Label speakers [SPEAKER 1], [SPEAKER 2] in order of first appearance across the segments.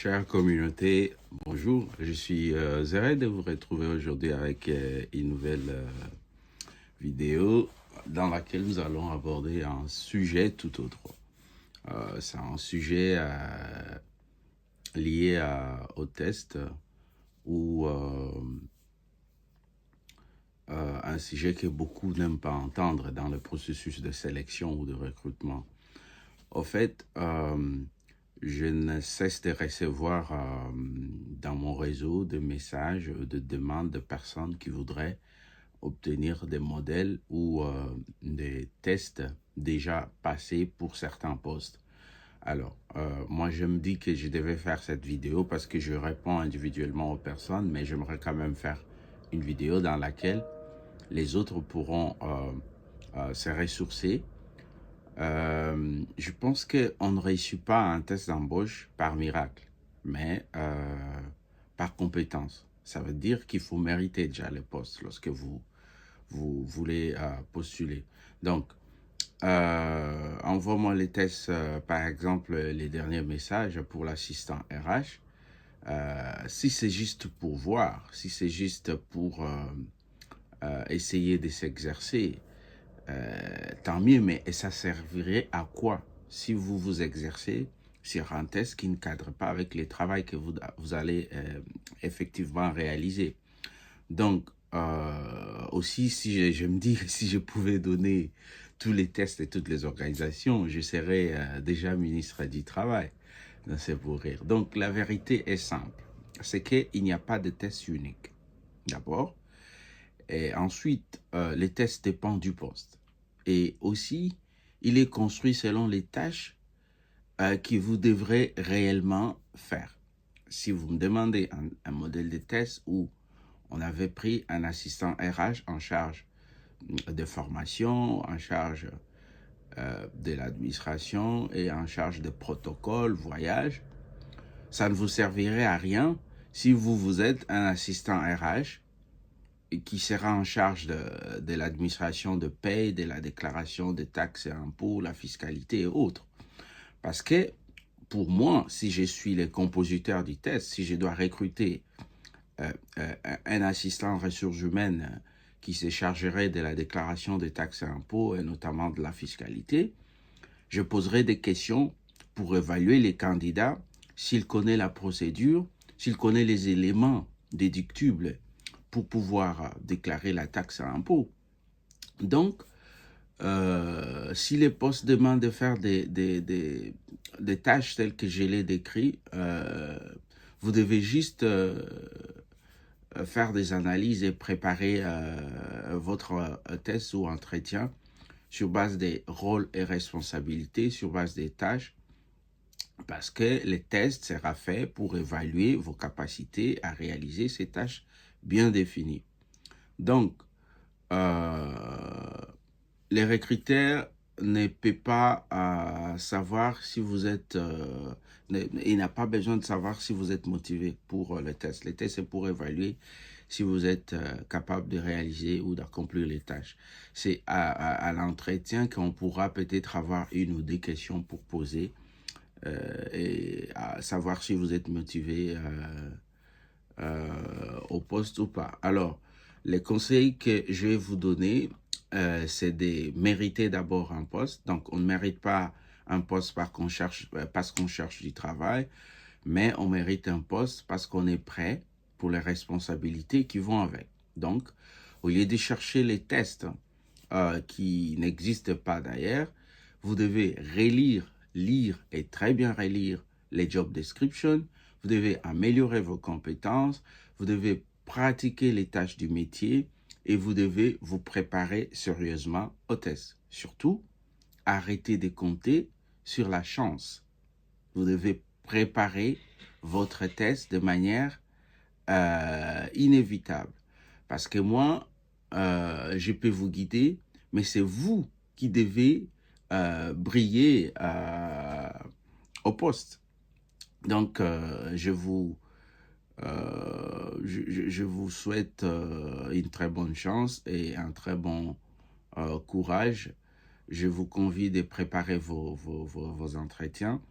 [SPEAKER 1] Chère communauté, bonjour, je suis Zered de vous retrouver aujourd'hui avec une nouvelle vidéo dans laquelle nous allons aborder un sujet tout autre. C'est un sujet lié au test ou un sujet que beaucoup n'aiment pas entendre dans le processus de sélection ou de recrutement. Au fait, je ne cesse de recevoir dans mon réseau des messages, de demandes de personnes qui voudraient obtenir des modèles ou des tests déjà passés pour certains postes. Alors, moi, je me dis que je devais faire cette vidéo parce que je réponds individuellement aux personnes, mais j'aimerais quand même faire une vidéo dans laquelle les autres pourront se ressourcer. Je pense qu'on ne réussit pas un test d'embauche par miracle, mais par compétence. Ça veut dire qu'il faut mériter déjà le poste lorsque vous voulez postuler. Donc, envoie-moi les tests, par exemple, les derniers messages pour l'assistant RH. Si c'est juste pour voir, si c'est juste pour essayer de s'exercer, tant mieux, mais ça servirait à quoi si vous vous exercez sur un test qui ne cadre pas avec le travail que vous allez effectivement réaliser. Donc, aussi, si je me dis que si je pouvais donner tous les tests et toutes les organisations, je serais déjà ministre du Travail. C'est pour rire. Donc, la vérité est simple. C'est qu'il n'y a pas de test unique. D'abord. Et ensuite, les tests dépendent du poste. Et aussi, il est construit selon les tâches que vous devrez réellement faire. Si vous me demandez un modèle de test où on avait pris un assistant RH en charge de formation, en charge de l'administration et en charge de protocole, voyage, ça ne vous servirait à rien si vous êtes un assistant RH qui sera en charge de l'administration de paye, de la déclaration des taxes et impôts, la fiscalité et autres. Parce que pour moi, si je suis le compositeur du test, si je dois recruter un assistant ressources humaines qui se chargerait de la déclaration des taxes et impôts et notamment de la fiscalité, je poserai des questions pour évaluer les candidats, s'il connaît la procédure, s'il connaît les éléments déductibles pour pouvoir déclarer la taxe à impôt. Donc, si les postes demandent de faire des tâches telles que je l'ai décrit, vous devez juste faire des analyses et préparer votre test ou entretien sur base des rôles et responsabilités, sur base des tâches, parce que le test sera fait pour évaluer vos capacités à réaliser ces tâches bien définies. Donc, les recruteurs ne peuvent pas savoir si vous êtes... il n'a pas besoin de savoir si vous êtes motivé pour le test. Le test, c'est pour évaluer si vous êtes capable de réaliser ou d'accomplir les tâches. C'est à l'entretien qu'on pourra peut-être avoir une ou deux questions pour poser et à savoir si vous êtes motivé au poste ou pas. Alors, les conseils que je vais vous donner, c'est de mériter d'abord un poste. Donc, on ne mérite pas un poste parce qu'on cherche du travail, mais on mérite un poste parce qu'on est prêt pour les responsabilités qui vont avec. Donc, au lieu de chercher les tests qui n'existent pas d'ailleurs, vous devez relire, lire et très bien relire les job descriptions. Vous devez améliorer vos compétences. Vous devez pratiquer les tâches du métier et vous devez vous préparer sérieusement au test. Surtout, arrêtez de compter sur la chance. Vous devez préparer votre test de manière inévitable. Parce que moi, je peux vous guider, mais c'est vous qui devez briller au poste. Donc, je vous souhaite une très bonne chance et un très bon courage. Je vous convie de préparer vos entretiens.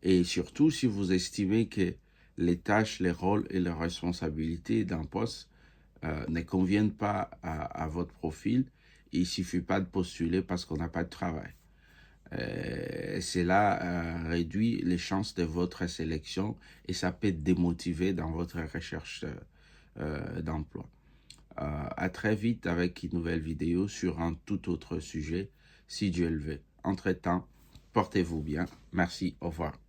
[SPEAKER 1] Et surtout, si vous estimez que les tâches, les rôles et les responsabilités d'un poste ne conviennent pas à votre profil, il ne suffit pas de postuler parce qu'on n'a pas de travail. Cela réduit les chances de votre sélection et ça peut démotiver dans votre recherche d'emploi. À très vite avec une nouvelle vidéo sur un tout autre sujet, si Dieu le veut. Entre-temps, portez-vous bien. Merci, au revoir.